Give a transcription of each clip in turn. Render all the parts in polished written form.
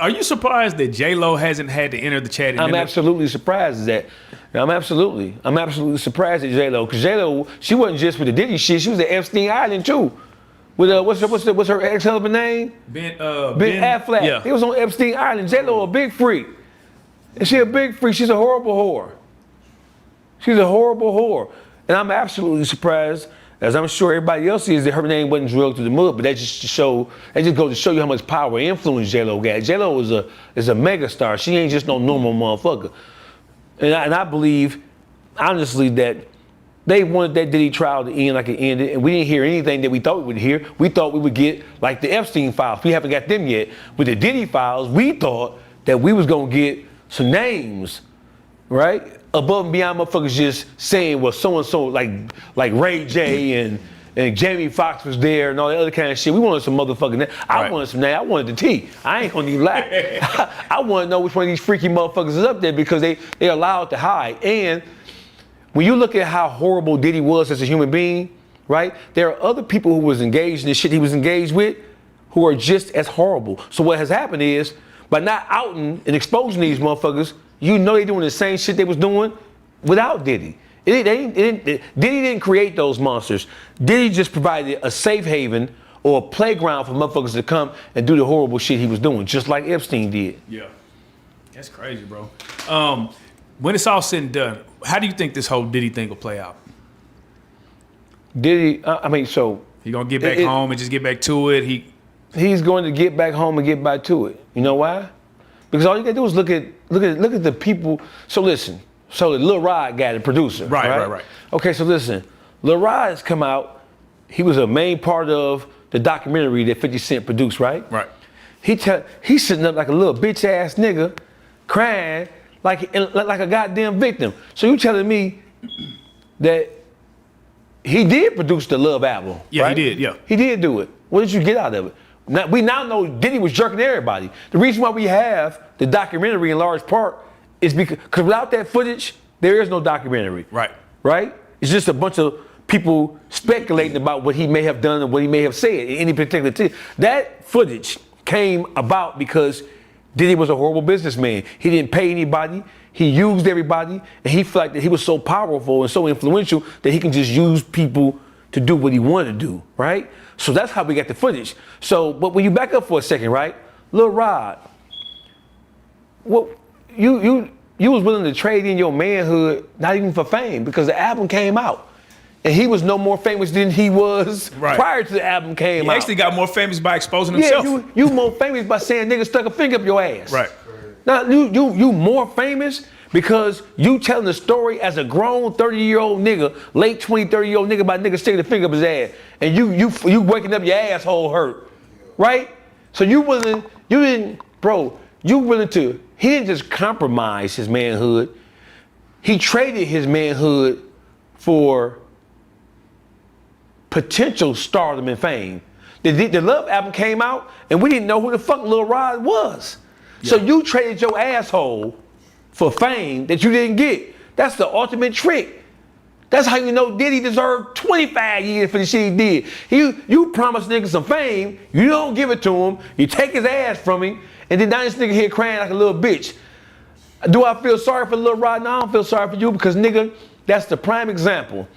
Are you surprised that J-Lo hasn't had to enter the chat? I'm absolutely surprised at that. I'm absolutely surprised at J-Lo, because J-Lo, she wasn't just with the Diddy shit, she was at Epstein Island too. With what's her ex-husband name? Ben Affleck. Yeah. He was on Epstein Island. J-Lo a big freak. And she a big freak. She's a horrible whore. She's a horrible whore. And I'm absolutely surprised, as I'm sure everybody else is, that her name wasn't drilled through the mud. But that just goes to show you how much power and influence J-Lo got. J-Lo is a mega star. She ain't just no normal motherfucker. And I believe, honestly, that they wanted that Diddy trial to end like it ended, and we didn't hear anything that we thought we would hear. We thought we would get like the Epstein files. We haven't got them yet. With the Diddy files, we thought that we was gonna get some names, right? Above and beyond motherfuckers just saying, well, so-and-so, like Ray J and Jamie Foxx was there and all that other kind of shit. We wanted some motherfucking names. I wanted some names. I wanted the T. I ain't gonna even lie. I want to know which one of these freaky motherfuckers is up there, because they allowed to hide. And when you look at how horrible Diddy was as a human being, right? There are other people who was engaged in the shit he was engaged with who are just as horrible. So what has happened is, by not outing and exposing these motherfuckers, you know they doing the same shit they was doing without Diddy. Diddy didn't create those monsters. Diddy just provided a safe haven or a playground for motherfuckers to come and do the horrible shit he was doing, just like Epstein did. Yeah, that's crazy, bro. When it's all said and done, how do you think this whole Diddy thing will play out? Diddy, he gonna get back home and just get back to it? He's going to get back home and get back to it. You know why? Because all you gotta do is look at the people. So listen, the Lil Rod guy, the producer. Right. Okay, so listen, Lil Rod has come out. He was a main part of the documentary that 50 Cent produced, right? Right. He's sitting up like a little bitch ass nigga, crying like a goddamn victim. So you telling me that he did produce the Love album? Yeah, right? he did. Yeah, he did do it. What did you get out of it? We now know Diddy was jerking everybody. The reason why we have the documentary in large part is because without that footage, there is no documentary. Right? It's just a bunch of people speculating about what he may have done and what he may have said in any particular time. That footage came about because Diddy was a horrible businessman. He didn't pay anybody. He used everybody, and he felt like that he was so powerful and so influential that he can just use people to do what he wanted to do, right? So that's how we got the footage. So, but when you back up for a second, right? Lil Rod, what you was willing to trade in your manhood, not even for fame, because the album came out. And he was no more famous than he was prior to the album came out. He actually got more famous by exposing himself. Yeah, you more famous by saying nigga stuck a finger up your ass. Right. Now, you more famous because you telling the story as a grown 30-year-old nigga, late 20, 30-year-old nigga about nigga sticking a finger up his ass. And you waking up your asshole hurt. Right? So he didn't just compromise his manhood. He traded his manhood for potential stardom and fame. The Love album came out and we didn't know who the fuck Lil Rod was. Yeah. So you traded your asshole for fame that you didn't get. That's the ultimate trick. That's how you know Diddy deserved 25 years for the shit he did. You promised nigga some fame, you don't give it to him, you take his ass from him, and then now this nigga here crying like a little bitch. Do I feel sorry for Lil Rod? No, I don't feel sorry for you, because nigga, that's the prime example.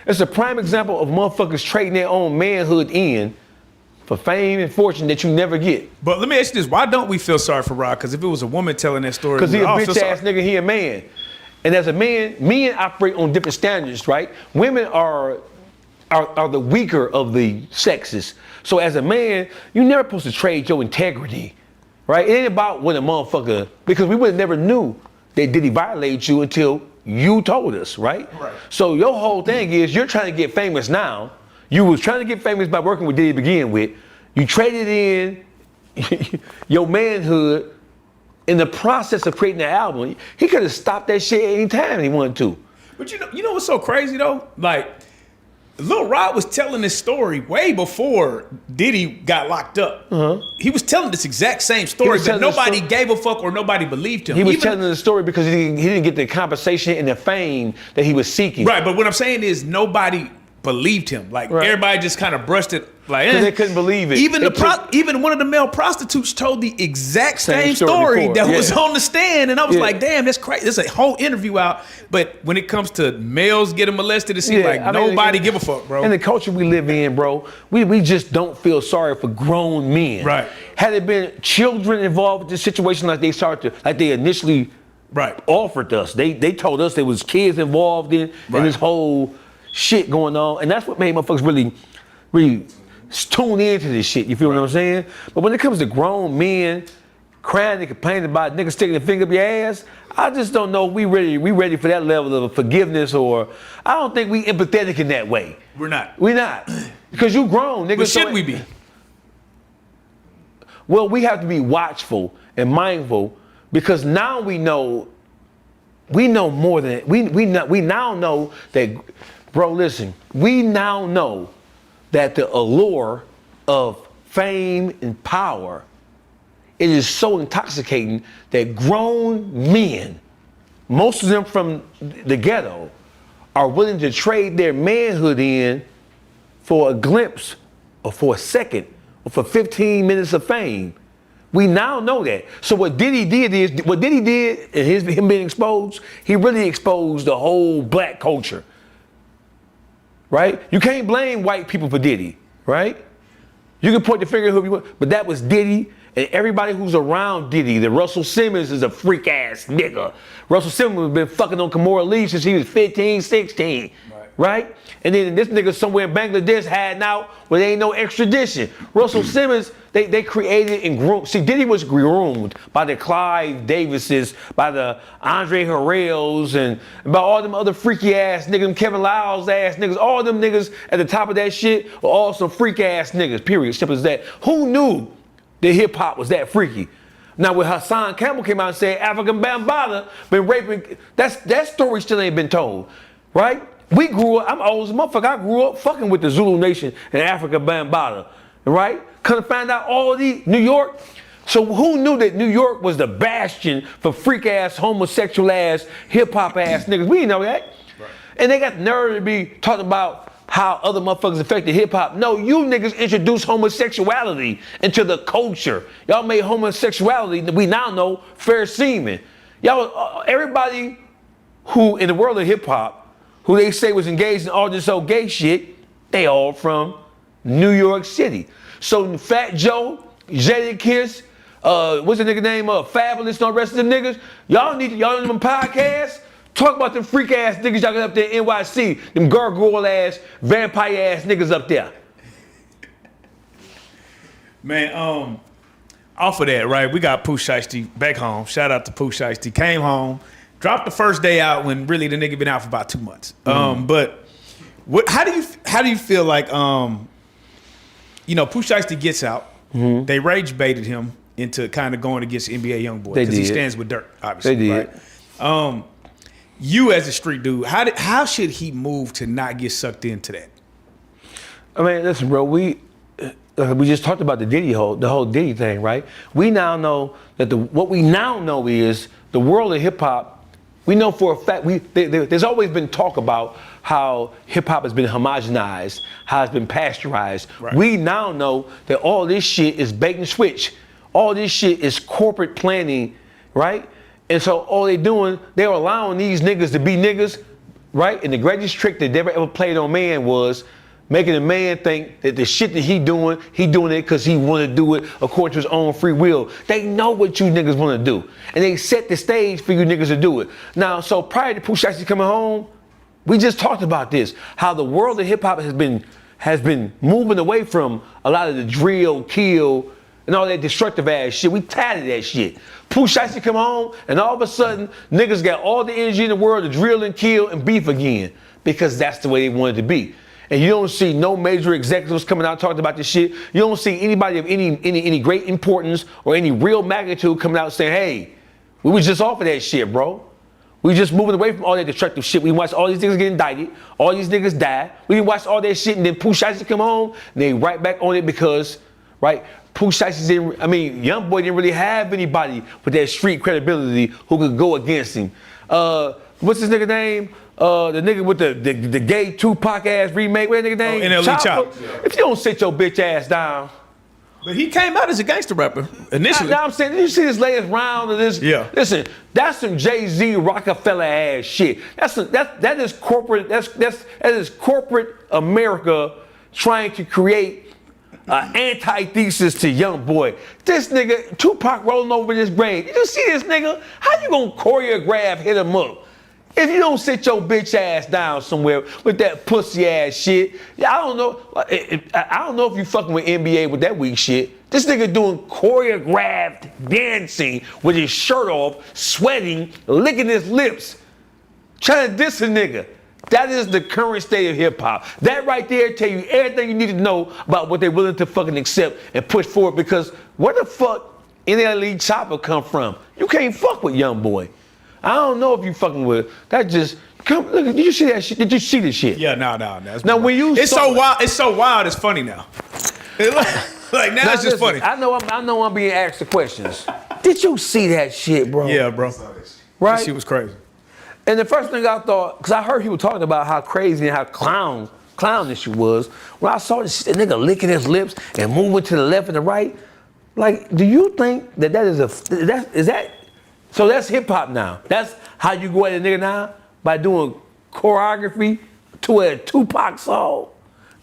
It's a prime example of motherfuckers trading their own manhood in for fame and fortune that you never get. But let me ask you this, wwhy don't we feel sorry for Rod? Because if it was a woman telling that story, because he a bitch ass nigga, he a man. And as a man, men operate on different standards, right? Women are the weaker of the sexes. So as a man, you never supposed to trade your integrity, right? It ain't about when a motherfucker, because we would have never knew that Diddy violated you until you told us, right? So your whole thing is you're trying to get famous now. You was trying to get famous by working with Diddy to begin with. You traded in your manhood in the process of creating the album. He could have stopped that shit any time he wanted to. But you know what's so crazy though? Like, Lil Rod was telling this story way before Diddy got locked up. He was telling this exact same story, but nobody gave a fuck or nobody believed him. He was telling the story because he didn't get the compensation and the fame that he was seeking. Right, but what I'm saying is nobody believed him. Like everybody just kind of brushed it like they couldn't believe it. Even one of the male prostitutes told the exact same story that was on the stand, and I was like, damn, that's crazy. There's a whole interview out. But when it comes to males getting molested, it seems like nobody give a fuck, bro. In the culture we live in, bro, we just don't feel sorry for grown men. Right. Had there been children involved with this situation like they initially offered us, they told us there was kids involved in this whole shit going on, and that's what made motherfuckers really tune into this shit. You feel what I'm saying? But when it comes to grown men crying and complaining about niggas sticking their finger up your ass, I just don't know if we ready for that level of forgiveness, or I don't think we empathetic in that way. We're not. Because you grown, niggas. But should we be? Well, we have to be watchful and mindful, because now we know more than we now know that. Bro, listen, we now know that the allure of fame and power, it is so intoxicating that grown men, most of them from the ghetto, are willing to trade their manhood in for a glimpse, or for a second, or for 15 minutes of fame. We now know that. So what Diddy did and him being exposed, he really exposed the whole black culture. Right? You can't blame white people for Diddy, right? You can point the finger at who you want, but that was Diddy, and everybody who's around Diddy. The Russell Simmons is a freak ass nigga. Russell Simmons has been fucking on Kimora Lee since he was 15, 16, right? And then this nigga somewhere in Bangladesh hiding out where there ain't no extradition. Russell Simmons, they created and groomed. See, Diddy was groomed by the Clive Davises, by the Andre Harrells, and by all them other freaky ass niggas, Kevin Lyles ass niggas. All them niggas at the top of that shit were all some freak ass niggas, period. Simple as that. Who knew that hip hop was that freaky? Now when Hassan Campbell came out and said African Bambaataa been raping, that story still ain't been told, right? We grew up, I'm old as a motherfucker, I grew up fucking with the Zulu Nation and Africa Bambaataa, right? Couldn't find out all these, New York. So who knew that New York was the bastion for freak ass, homosexual ass, hip hop ass niggas? We didn't know that. Right. And they got the nerve to be talking about how other motherfuckers affected hip hop. No, you niggas introduced homosexuality into the culture. Y'all made homosexuality, we now know, fair seeming. Y'all, everybody who in the world of hip hop, who they say was engaged in all this old gay shit, they all from New York City. So Fat Joe, Jadakiss, what's the nigga name? Fabulous and all the rest of them niggas. Y'all need them podcasts. Talk about them freak ass niggas y'all got up there in NYC. Them gargoyle ass, vampire ass niggas up there. Man, off of that, right? We got Pooh Shiesty back home. Shout out to Pooh Shiesty. Came home. Dropped the first day out when really the nigga been out for about 2 months. But how do you feel like Pooh Shiesty gets out? They rage baited him into kind of going against NBA YoungBoy because he stands with Dirt, obviously. They did. Right? You as a street dude, how should he move to not get sucked into that? I mean, listen, bro. We just talked about the whole Diddy thing, right? We now know that what we now know is the world of hip hop. We know for a fact, there's always been talk about how hip hop has been homogenized, how it's been pasteurized. Right. We now know that all this shit is bait and switch. All this shit is corporate planning, right? And so all they're allowing these niggas to be niggas, right? And the greatest trick that they ever played on man was making a man think that the shit that he doing it because he want to do it according to his own free will. They know what you niggas want to do. And they set the stage for you niggas to do it. Now, so prior to Pooh Shiesty coming home, we just talked about this, how the world of hip hop has been moving away from a lot of the drill, kill, and all that destructive ass shit. We tired of that shit. Pooh Shiesty come home, and all of a sudden, niggas got all the energy in the world to drill and kill and beef again, because that's the way they wanted to be. And you don't see no major executives coming out talking about this shit. You don't see anybody of any great importance or any real magnitude coming out saying, hey, we was just off of that shit, bro. We just moving away from all that destructive shit. We watched all these niggas get indicted. All these niggas die. We watched all that shit, and then Pooh Shiesty come home, and they right back on it because, right, Pooh Shiesty YoungBoy didn't really have anybody with that street credibility who could go against him. What's his nigga name? the nigga with the gay Tupac ass remake, what that nigga name? NLE Chop. If you don't sit your bitch ass down. But he came out as a gangster rapper initially. Now I'm saying, did you see this latest round of this? Yeah. Listen, that's some Jay-Z Rockefeller ass shit. That is corporate. That is corporate America trying to create an antithesis to Young Boy. This nigga Tupac rolling over this grave. Did you see this nigga? How you gonna choreograph hit him up? If you don't sit your bitch ass down somewhere with that pussy ass shit, I don't know. I don't know if you fucking with NBA with that weak shit. This nigga doing choreographed dancing with his shirt off, sweating, licking his lips, trying to diss a nigga. That is the current state of hip hop. That right there tell you everything you need to know about what they're willing to fucking accept and push forward. Because where the fuck NLE Chopper come from? You can't fuck with Young Boy. I don't know if you fucking with that. Just come look. Did you see that shit? Did you see this shit? Yeah, no. Now when you it's so wild. It's so wild. It's funny now. Like now it's just funny. I know I'm being asked the questions. Did you see that shit, bro? Yeah, bro. Right? That shit was crazy. And the first thing I thought, because I heard he was talking about how crazy and how clownish she was. When I saw this shit, the nigga licking his lips and moving to the left and the right, like, do you think that is that? So that's hip hop now. That's how you go at a nigga now? By doing choreography to a Tupac song?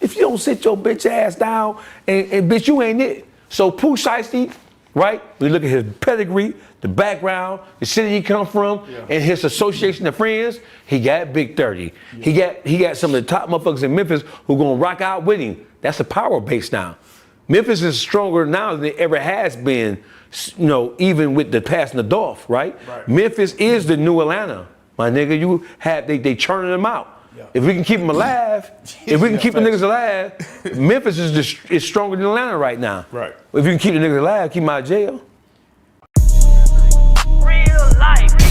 If you don't sit your bitch ass down, and bitch, you ain't it. So Pooh Shiesty, right? We look at his pedigree, the background, the city he come from, and his association of friends, he got Big 30. Yeah. He got some of the top motherfuckers in Memphis who gonna rock out with him. That's a power base now. Memphis is stronger now than it ever has been, you know, even with the passing of Dolph, right? Memphis is the new Atlanta. My nigga, they churning them out. Yeah. If we can keep them alive, if we can keep the niggas alive, Memphis is stronger than Atlanta right now. Right. If you can keep the niggas alive, keep them out of jail. Real life.